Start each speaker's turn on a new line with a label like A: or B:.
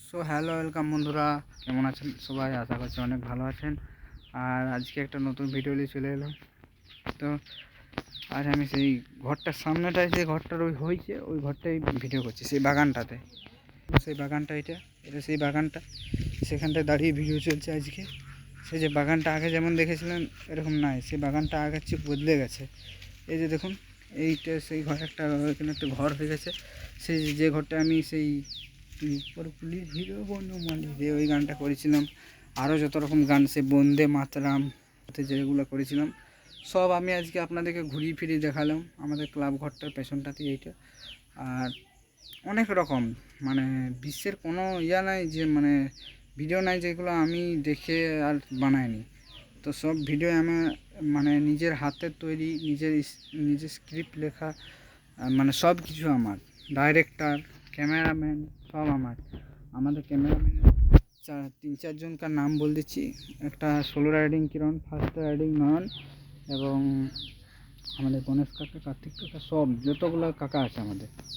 A: So hello welcome বন্ধুরা, কেমন আছেন সবাই? আশা করছি অনেক ভালো আছেন। আর আজকে একটা নতুন ভিডিও নিয়ে চলে এলাম। তো আজ আমি সেই ঘরটার সামনেটায়, যে ঘরটার হয়েছে ওই ঘরটাই ভিডিও করছি, সেই বাগানটাতে। সেই বাগানটা এটা এটা সেই বাগানটা, সেখানটায় দাঁড়িয়ে ভিডিও চলছে আজকে। সেই যে বাগানটা আগে যেমন দেখেছিলেন এরকম নাই, সেই বাগানটা আগের চেয়ে বদলে গেছে। এই যে দেখুন, এইটা সেই ঘর, একটা এখানে একটা ঘর হয়ে গেছে। সেই যে ঘরটা আমি সেই পুলিশ হিরো বনমালী দিয়ে ওই গানটা করেছিলাম। আরও যত রকম গান, সে বন্দে মাতরম যেগুলো করেছিলাম সব আমি আজকে আপনাদেরকে ঘুরিয়ে ফিরিয়ে দেখালাম। আমাদের ক্লাব ঘরটার পেছনটাতে এইটা। আর অনেক রকম, মানে বিশ্বের কোনো নাই যে ভিডিও নাই যেগুলো আমি দেখে আর বানাইনি। তো সব ভিডিও আমার নিজের হাতের তৈরি, নিজের স্ক্রিপ্ট লেখা, সব কিছু আমার। ডাইরেক্টর, ক্যামেরাম্যান সব আমাদের ক্যামেরাম্যানের 3-4 জনকার নাম বলে দিচ্ছি। একটা সোলো রাইডিং কিরণ, ফার্স্ট রাইডিং নয়ন, এবং আমাদের গণেশ কাকা, কার্তিক কাকা, সব যতগুলো কাকা আছে আমাদের।